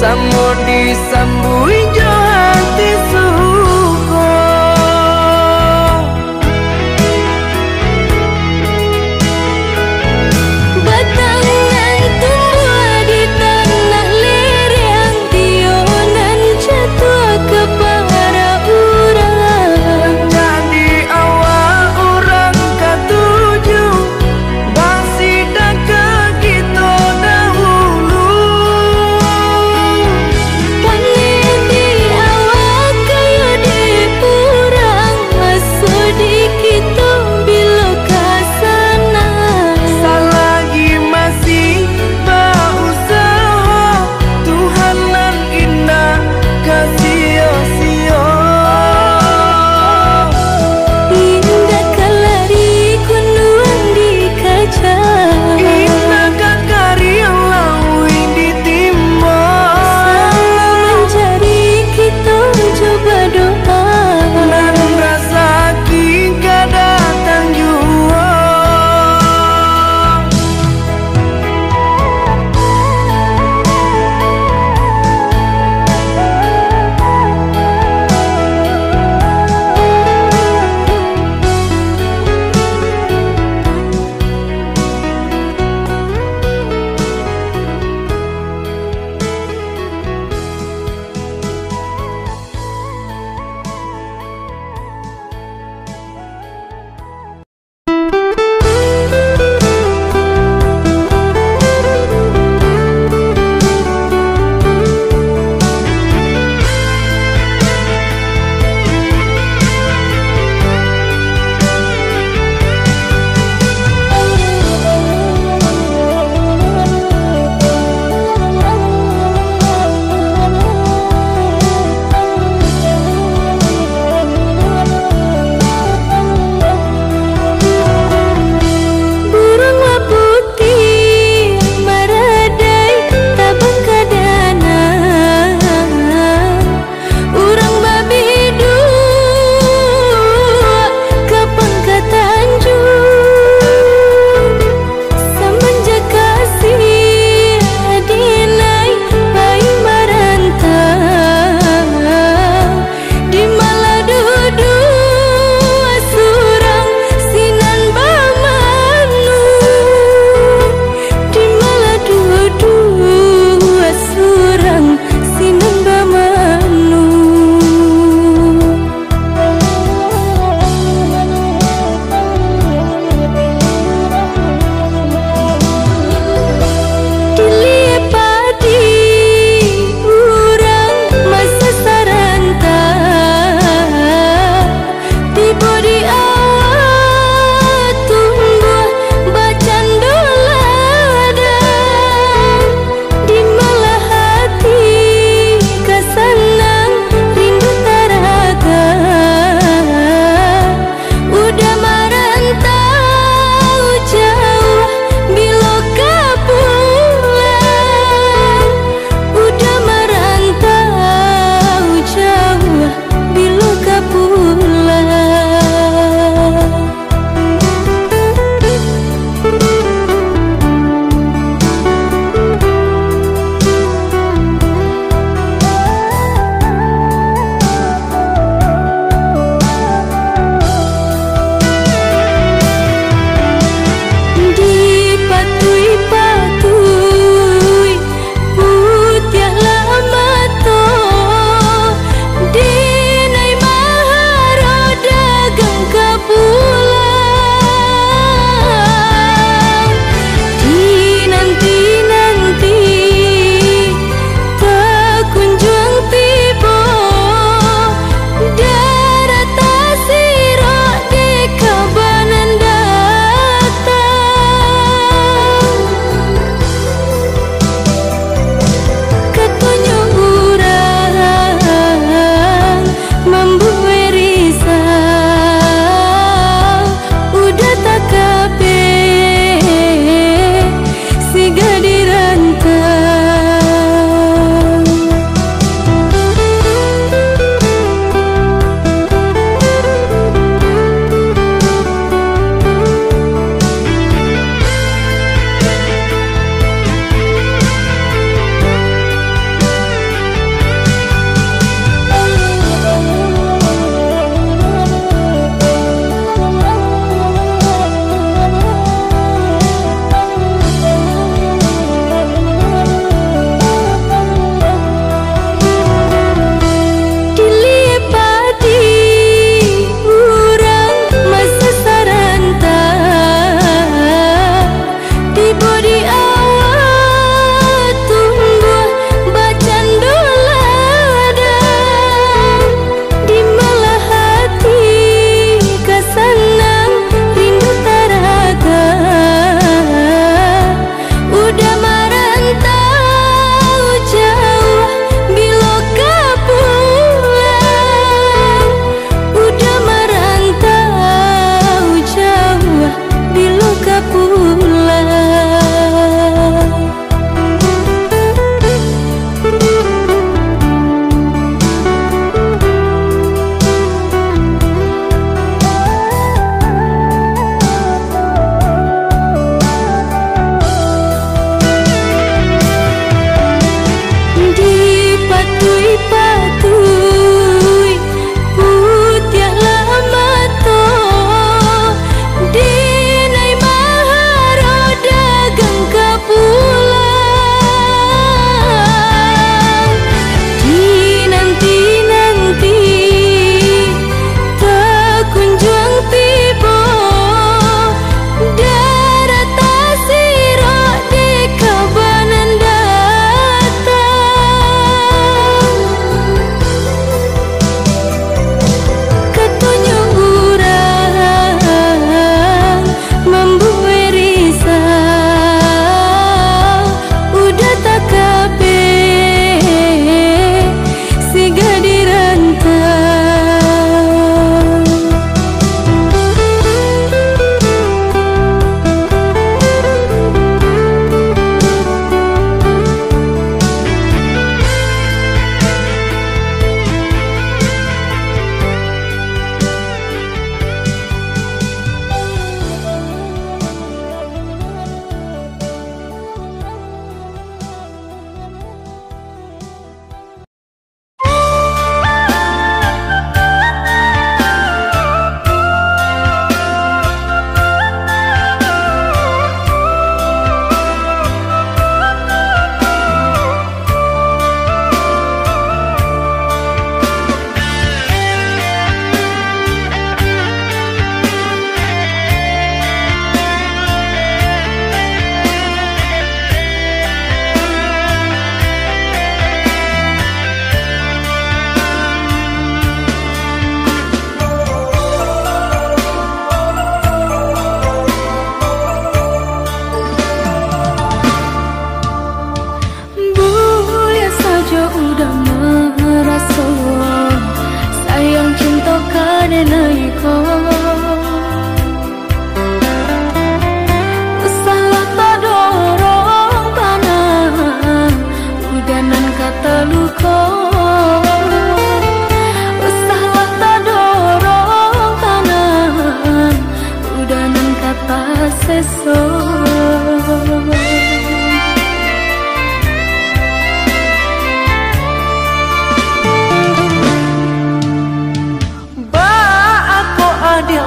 Samo disambui jo hati suko. Batang nan tumbuh di tanah lereng, tionan jatuh ke para urang. Jadi awal orang ketujuh basida ke kita dahulu. Paniti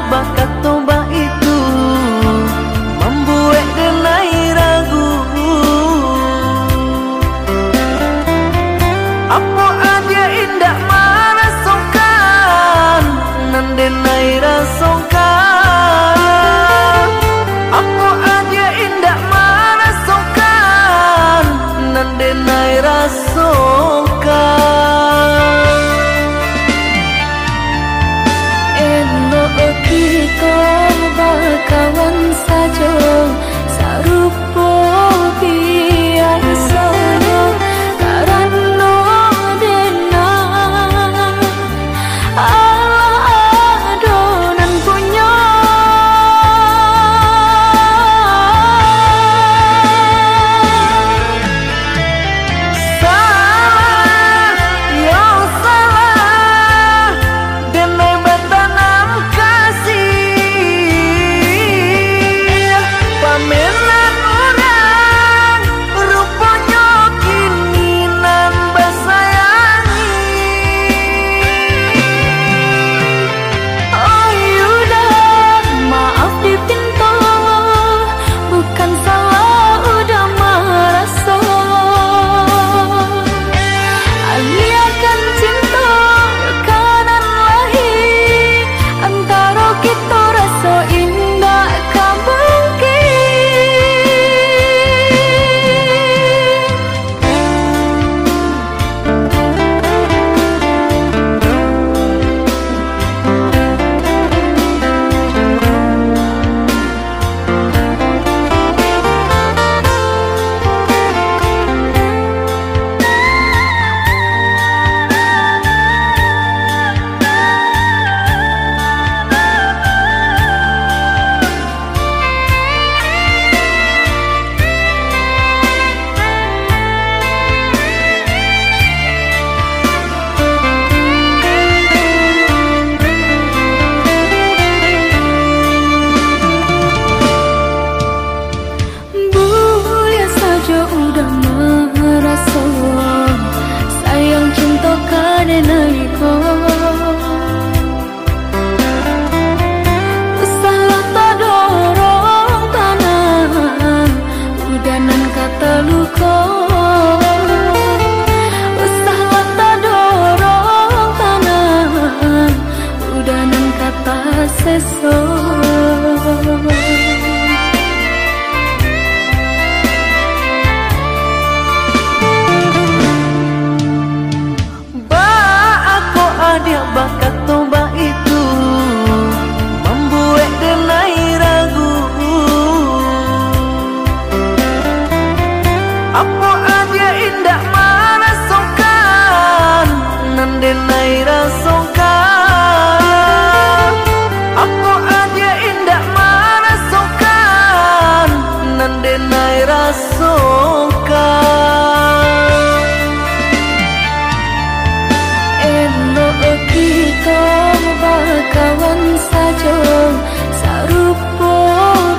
Bakat toba itu membuat denai ragu. Apa aja indah merasakan nan denai rasakan. Apa aja indah merasakan nan denai rasakan. Kawan saja sarupo biasanya karena dena adonan punya salah yo salah denai batanam kasih. Pamenan orang rupanya kini nambah sayangi. Oh yudah maaf dipinta bukan salah udah merasa aliakan cinta kanan lahir antara kita rasa indah kamu. Udah merasa sayang cinta karena salah tak dorong tanah udanan kata luka salah tak dorong tanah udanan kata sesok. Dia bakat toba itu membuat denai ragu. Apa aja indah merasakan nan denai rasakan. Apa aja indah merasakan nan denai rasakan. Kawan saja sarupo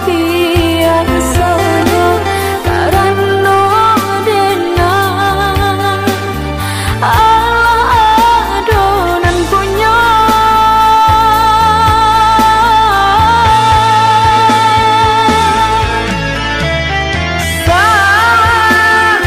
biasanya karena dena adonan punya salah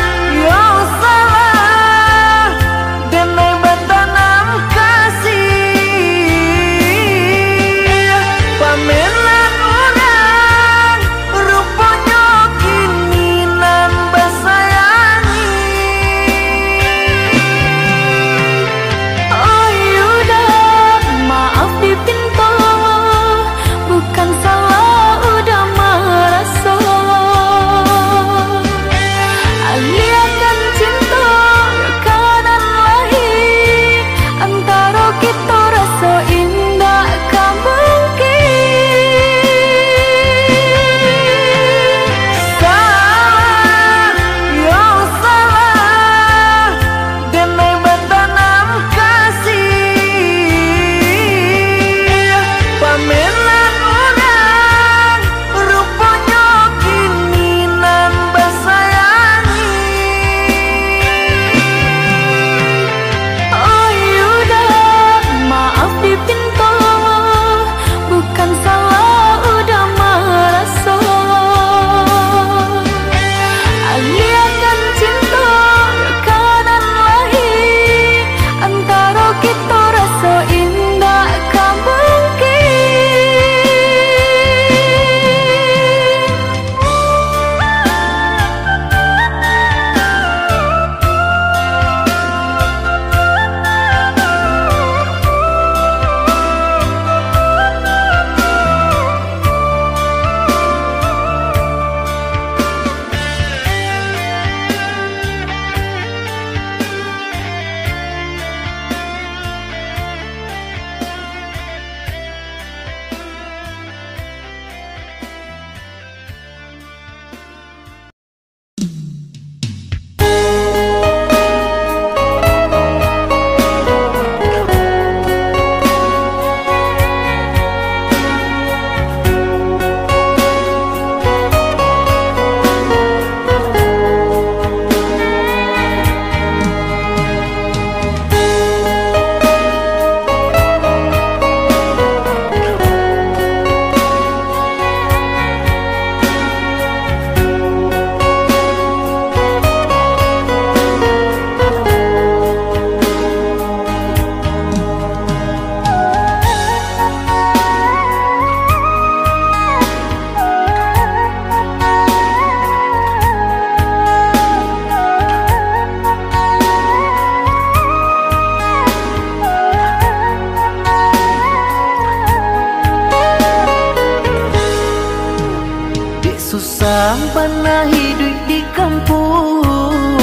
pernah hidup di kampung,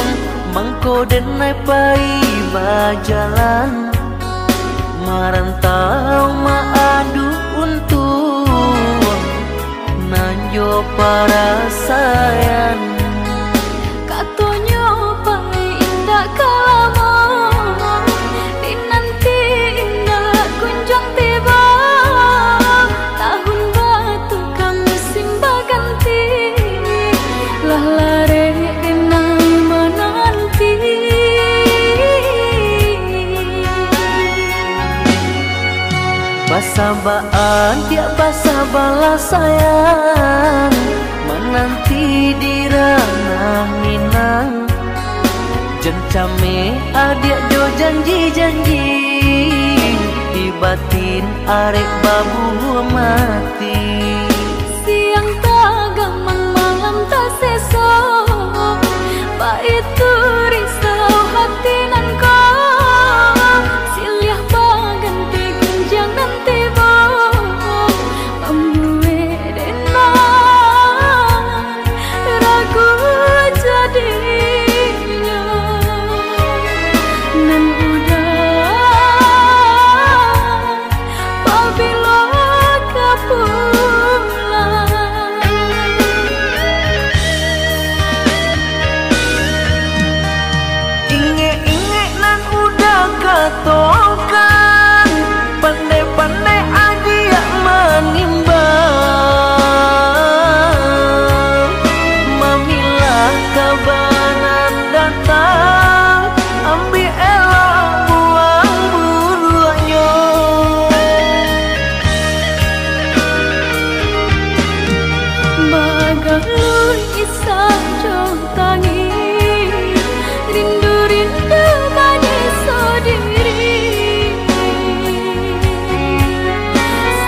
mangko denai pai bajalan, merantau maadu untuk nanjo para sayang. Katonyo pai indah kalamo, di nanti indah kunjung tiba. Tahun batu kami simba ganti, lah lare denai menanti. Basabaan tiap basa balas sayang, menanti di ranah Minang. Jencame adik jo janji-janji, di batin arek babu mati. Siang tak gamang malam tak sesok, pak itu risau hati nan kau. Siliah baganti kunjang nanti bo, membuat denai ragu jadinya. Nan udah pabila kapulang. Inge-inge nan udah katokan, pandai-pandai adia menimbang. Mamilah kabanan datang, ambil elok buang buruannya. Bagalun isah jauh tangi, rindu-rindu manis sendiri.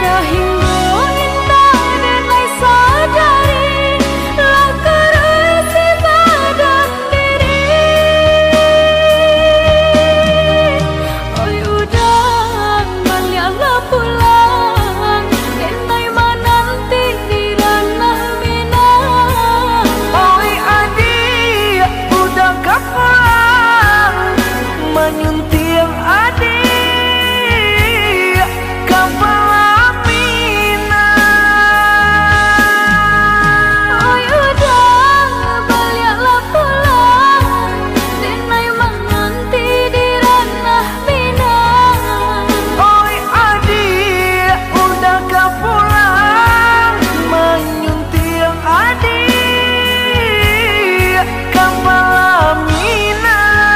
Sehingga indah denai sadari, lah kerasi badan diri. Oi udah baliklah pulang, denai menanti di ranah Minang. Oi adik, udah kapulang, menyunting adik kapal Minang. Oi udah baliklah pulang, denai menanti di ranah Minang. Oi adik, udah kapulang, menyunting adik kapal Minang.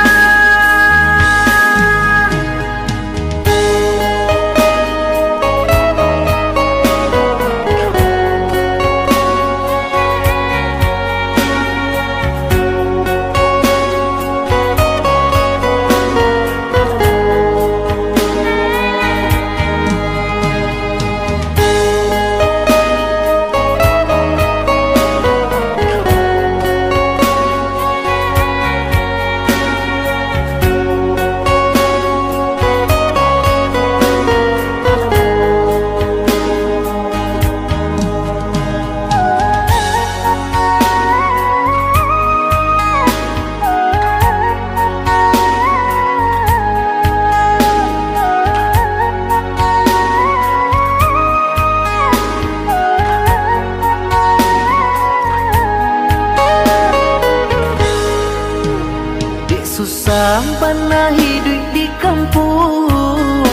Susah pernah hidup di kampung,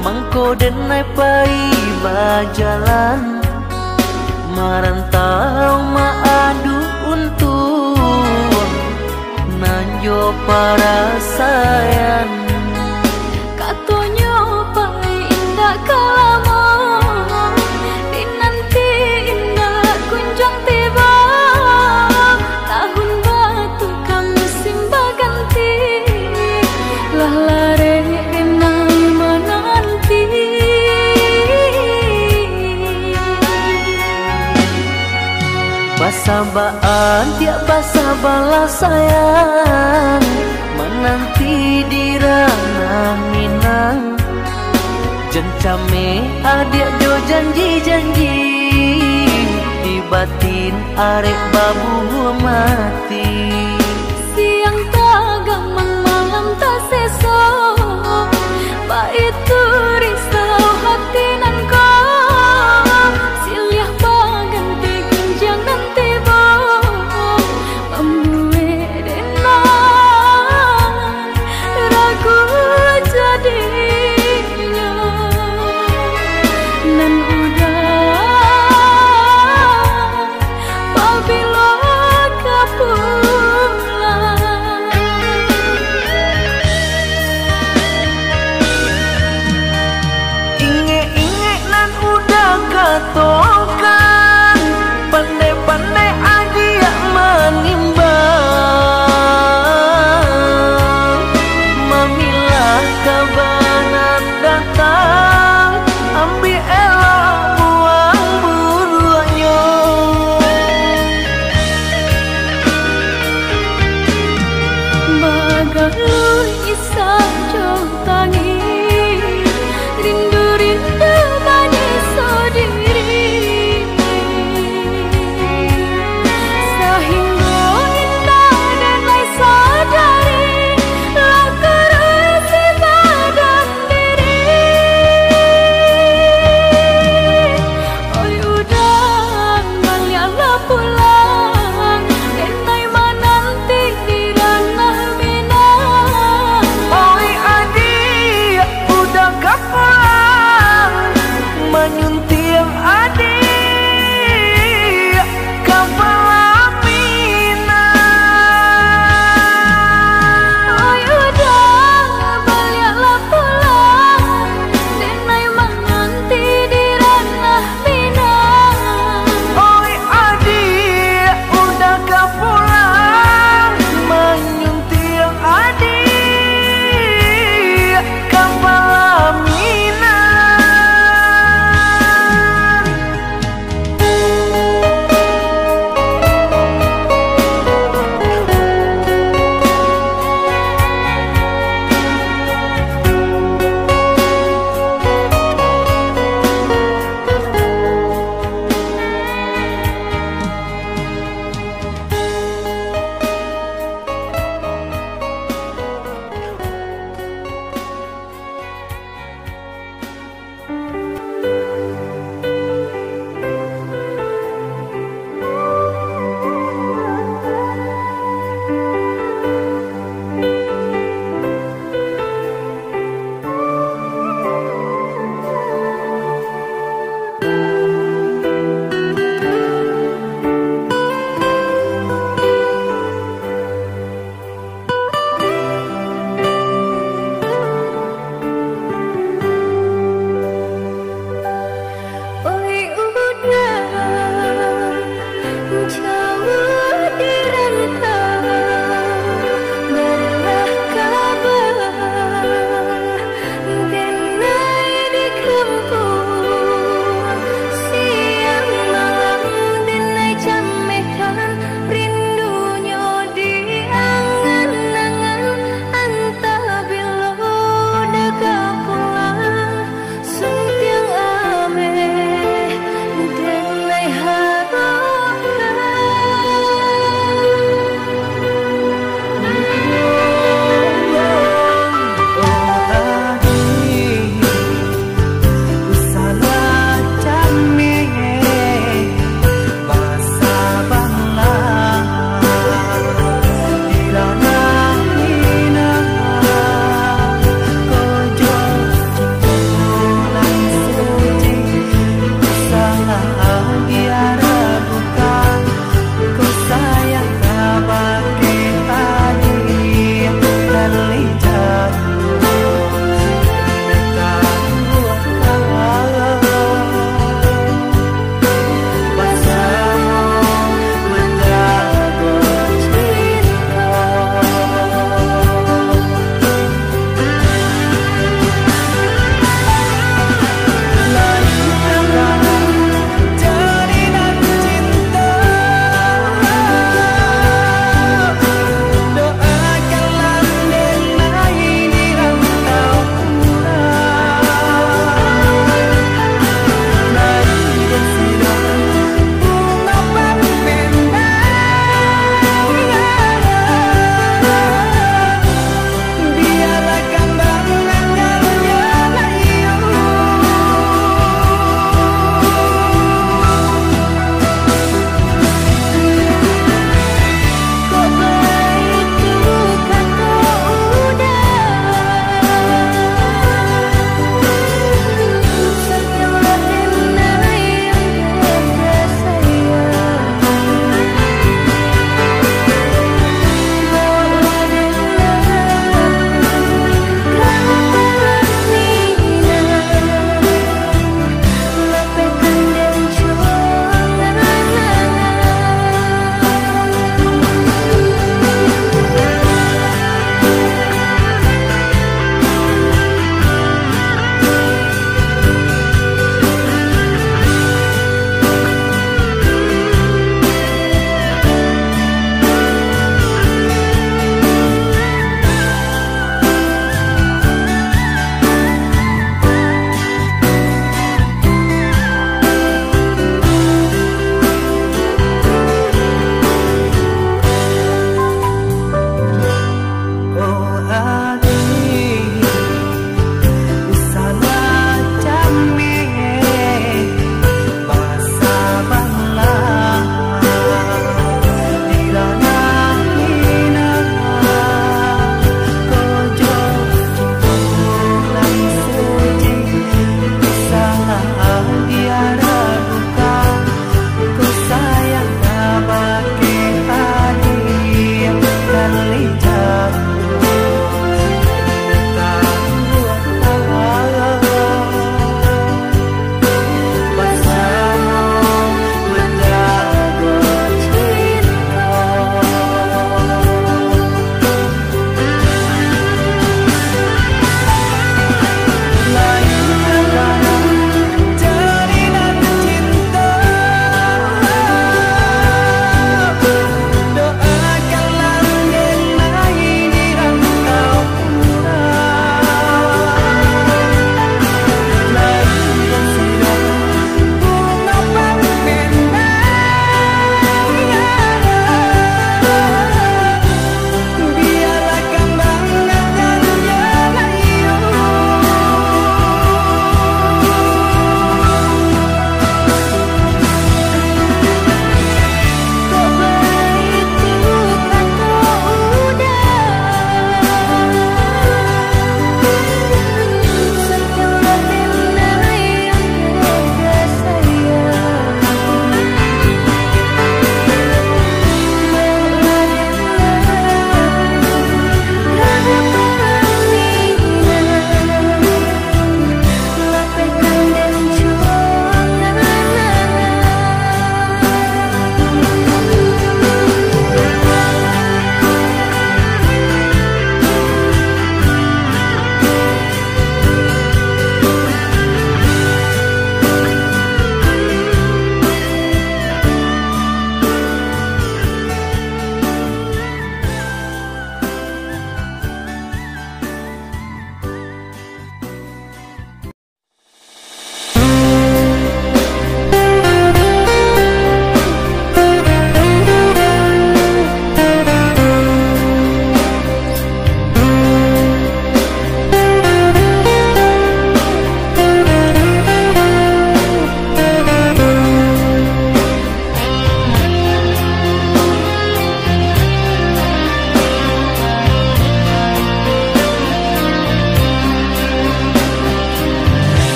mangko denai pai bajalan, merantau maadu untuk nanjo para sayang. Katonyo pai indah kalamo, di nanti indah kunjung tiba. Tahun batu kami simba ganti, lah lare denai menanti. Basabaan tiap basa balas sayang, menanti di ranah Minang. Jencame adik jo janji-janji, di batin arek babu mati. Siang tak gamang malam tak seso, itu risau hati nan kau. Silih baganti gunjang nanti bo membuat denai ragu jadinya nan udah apabila kepulang. Inge-inge nan udah katokan, pandai-pandai aja menimbang. Mamilah kabanan datang, ambil elok buang buruannya. Bagai isah jauh tangi, rindu-rindu manis sendiri. Sehingga indah dan lain sadari, lah kerasi badan diri. Oi udah baliklah pulang, enai menanti di ranah Minang.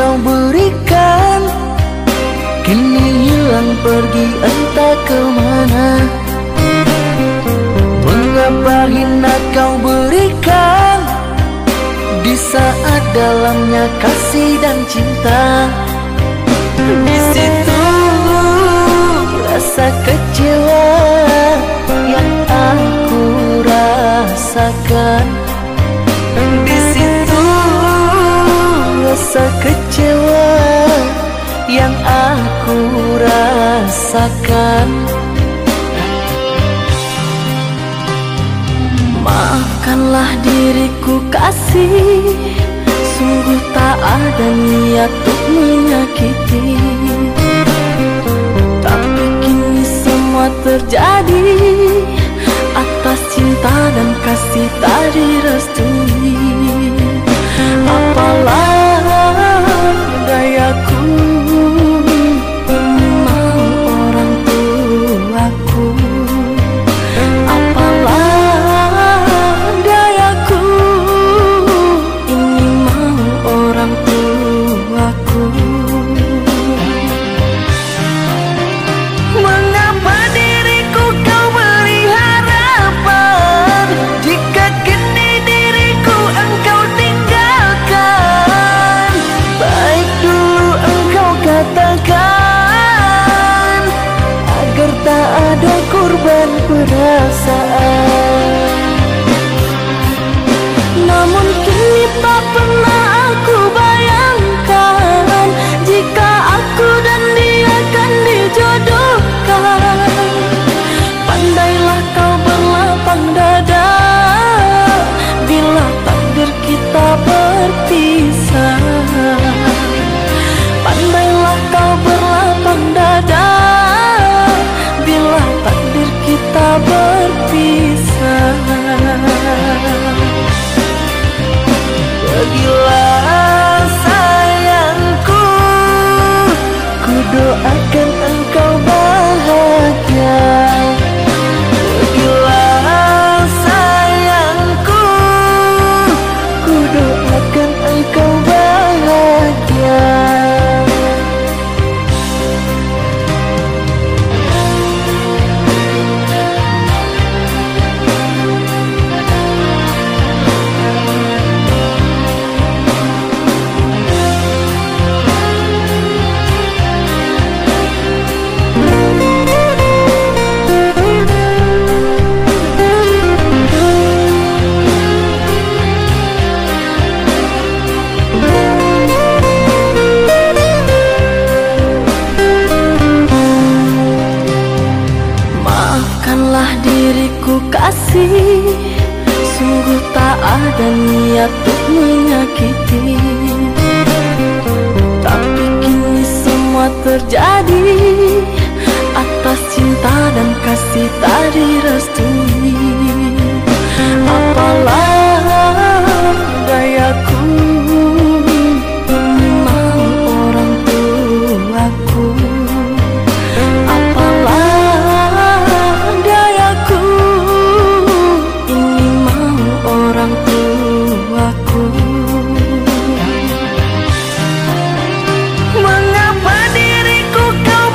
kau berikan kini hilang pergi entah kemana. Mengapa hina kau berikan di saat dalamnya kasih dan cinta. Di situ rasa kecewa yang aku rasakan. Di situ rasa kecewa yang aku rasakan. Maafkanlah diriku kasih, sungguh tak ada niat untuk menyakiti. Tapi kini semua terjadi atas cinta dan kasih tak direstui. Apalah dayaku, ini mau orang tuaku. Apalah dayaku, ini mau orang tuaku. Mengapa diriku kau beri harapan jika kini diriku engkau tinggalkan? Baik dulu engkau katakan agar tak ada korban perasaan. Namun kini tak pernah aku bayangkan jika aku dan dia akan dijodohkan. Pandailah kau berlapang dada bila takdir kita berpisah. Pandailah kau berlapang dada bila takdir kita berpisah. Pergilah sayangku, ku doakan engkau bahagia. Pergilah sayangku, ku doakan engkau bahagia. Maafkanlah diriku kasih, sungguh tak ada niat untuk menyakiti. Tapi kini semua terjadi atas cinta dan kasih tak direstui. Apalah dayaku, ini mau orang tuaku. Apalah dayaku, ini mau orang tuaku. Mengapa diriku kau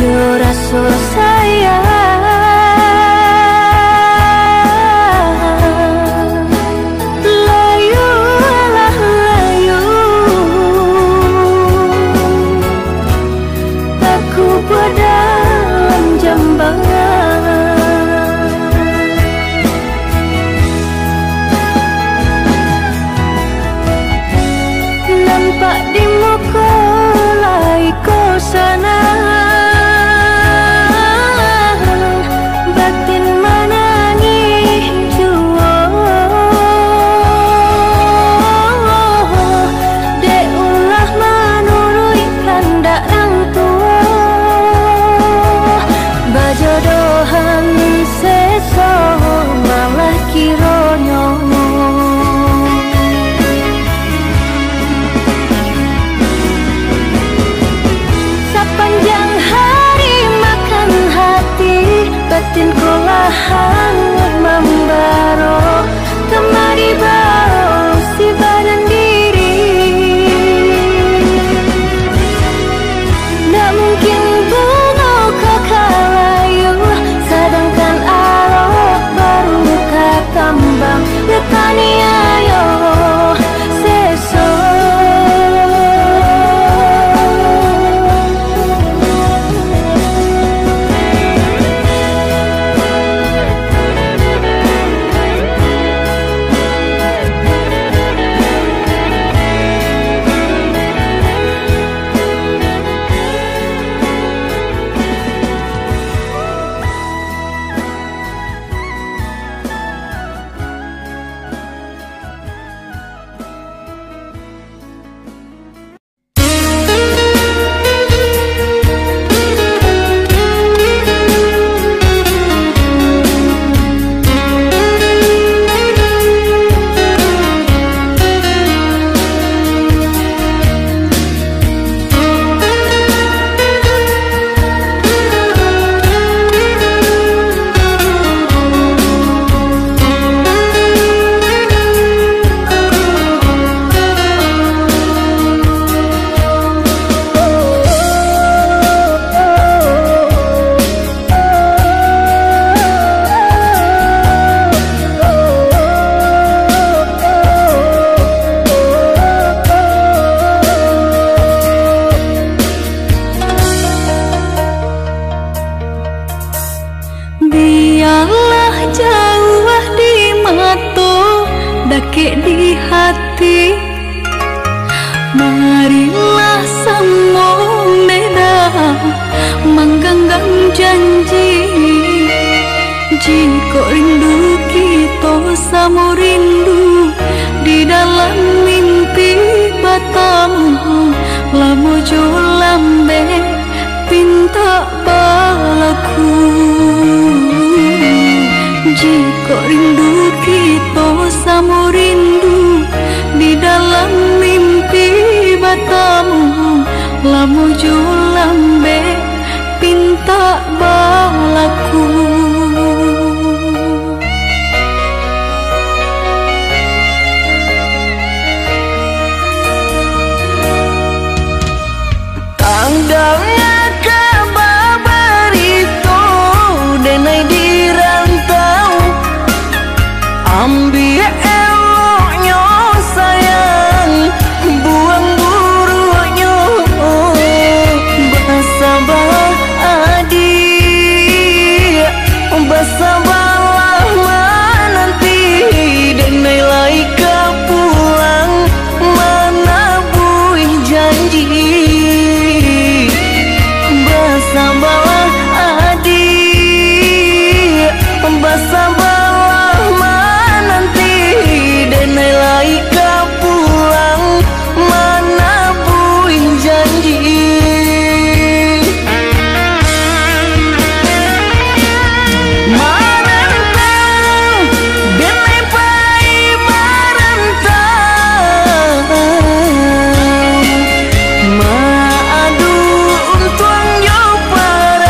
Jo rasa sayang, layu lah layu, aku dalam jambangan. Nampak di muka laiku sana, batin menangis jua. Dek ulah menurui kehendak orang tua, bajodohan seso malah kironyo. Sepanjang hari makan hati, batinku lah hangat membaro, kemari bau si badan diri. Tak mungkin bunga kakalayu, sedangkan arok baru kakambang. Dekani ayo seso. Biarlah jauh di mata, dakik di hati. Marilah semua beda, mengganggang janji. Jika rindu kita sama rindu, di dalam mimpi batamu, lamu jo lambe pinta balaku. Jika rindu kita sama rindu, di dalam mimpi batamu, lamu jo lambe pinta balaku. Tandangnya kabar itu denai dirantau, ambil eloknya sayang, buang buruknya. Bersabar adik, bersabarlah menanti, denai laika pulang mana buih janji. Bersabarlah adik, bersabarlah menanti, denai laika pulang mana buih janji. Marantau, denai pai marantau, maadu untuang yo para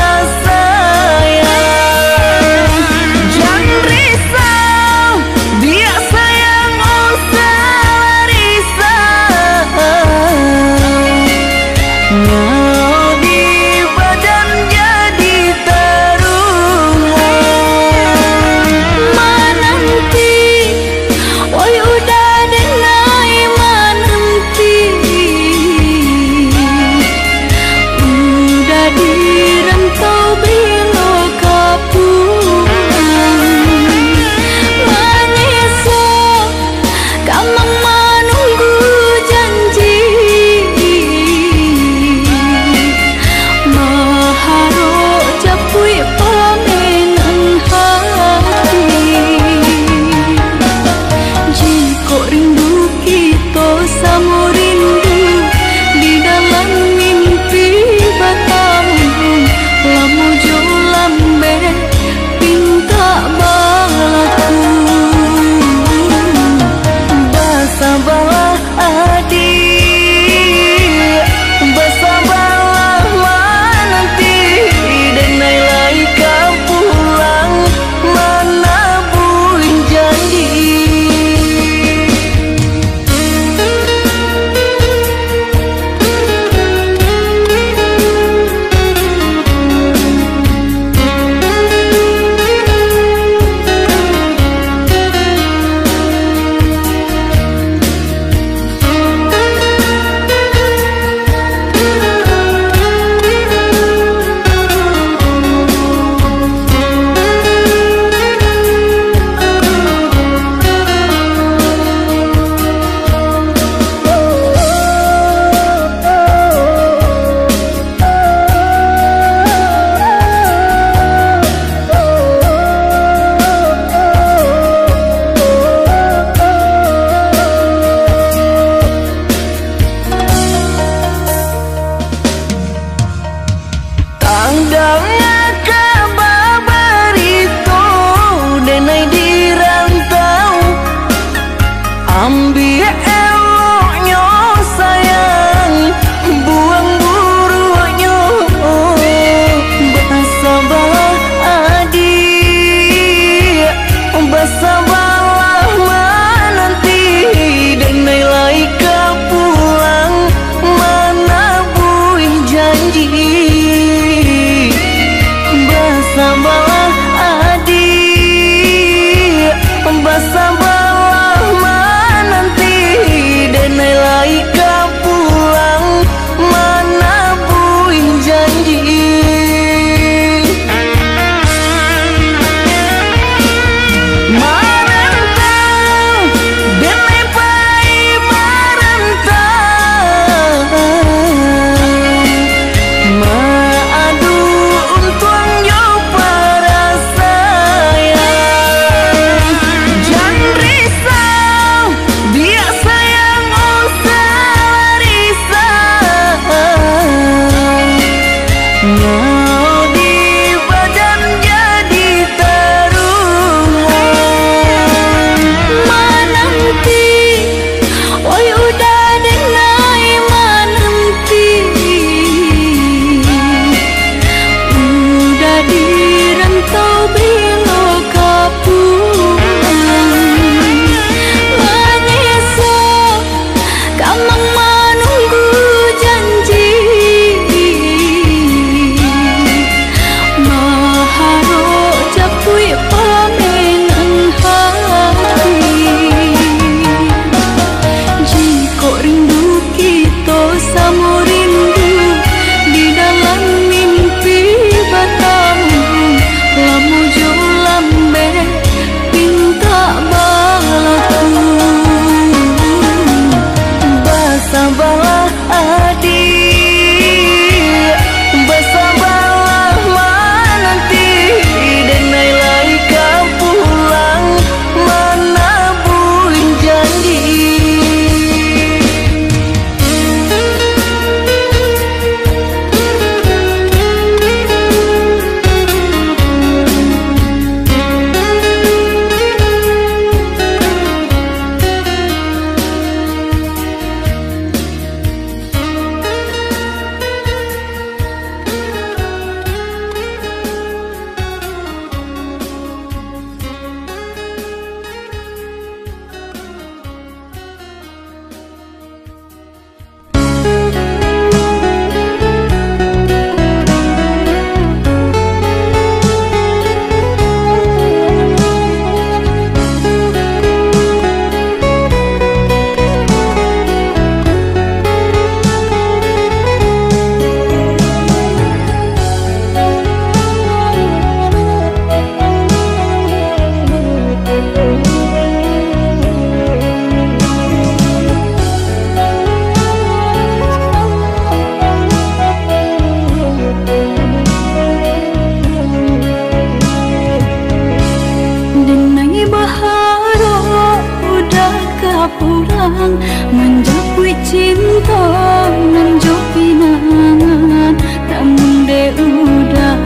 datang menjauhi cinta menjauh pinangan, namun de udah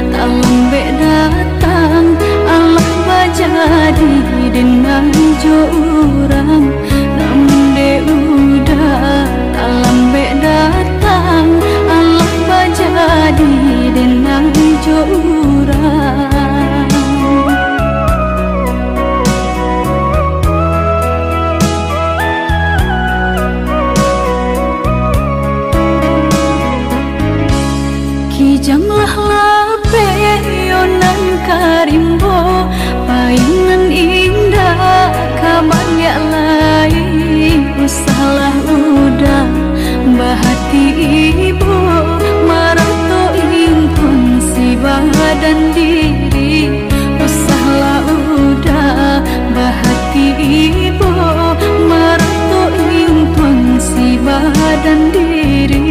tak lambe datang Allah bajadi dengan orang, namun de udah tak lambe datang Allah bajadi dengan orang. Kijanglah lape yonan karimbo paingan indah kabarnya lain usahalah udah bahati ibu marato ingkon si badan diri usahalah udah bahati ibu marato ingkon si badan diri.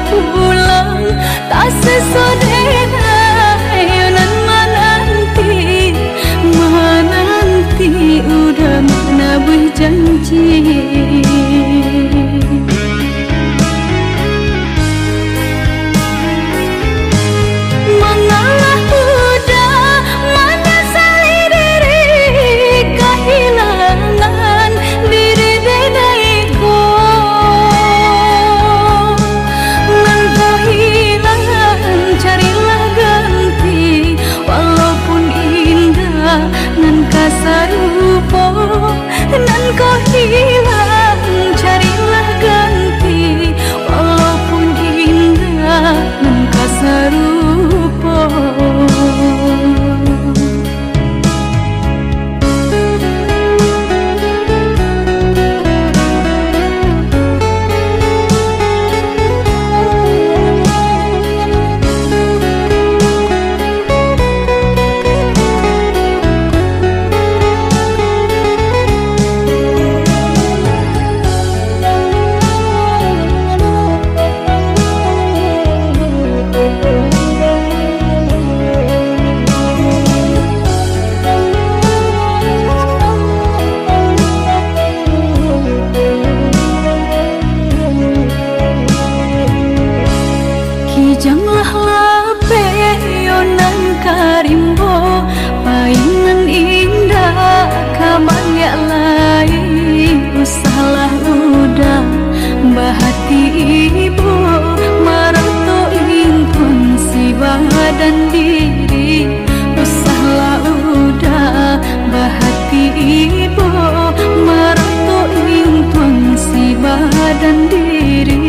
Pulang tak sesodena yonan menanti udah mana berjanji. Mengalah udah menyesali diri kehilangan diri denaiku. Carilah ganti walaupun indah nan kasarupo nan kau hilang, carilah ganti walaupun indah nan kasarupo. Kijanglah lape yonan karimbo paingan indah kabarnya lain usahalah udah bahati ibu marato ingkon si badan diri usahalah udah bahati ibu marato ingkon si badan diri.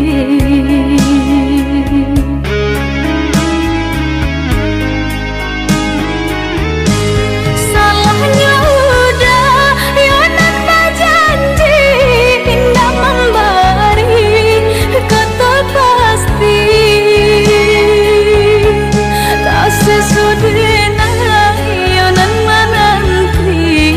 Sesudahnya yonan menanti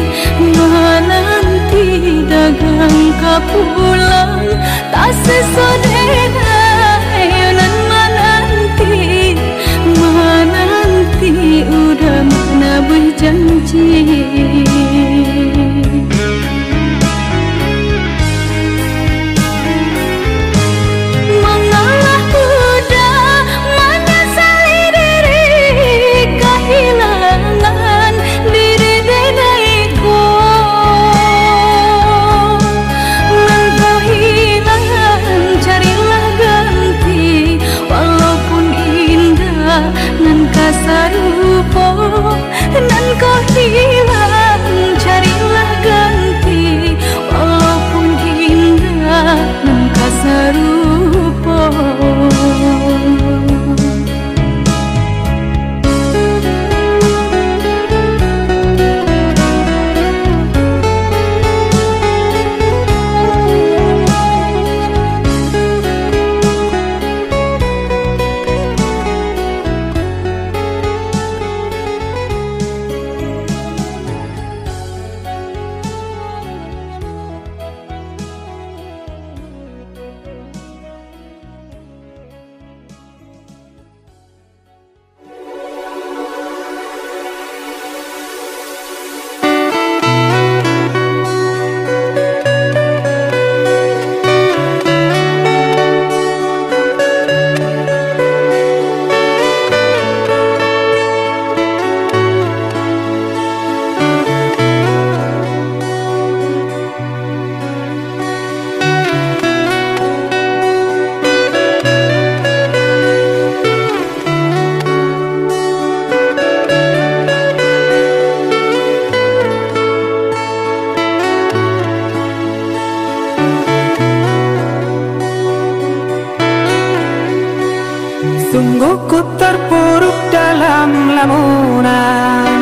lamunan,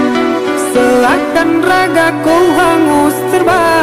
seakan ragaku hangus terbakar.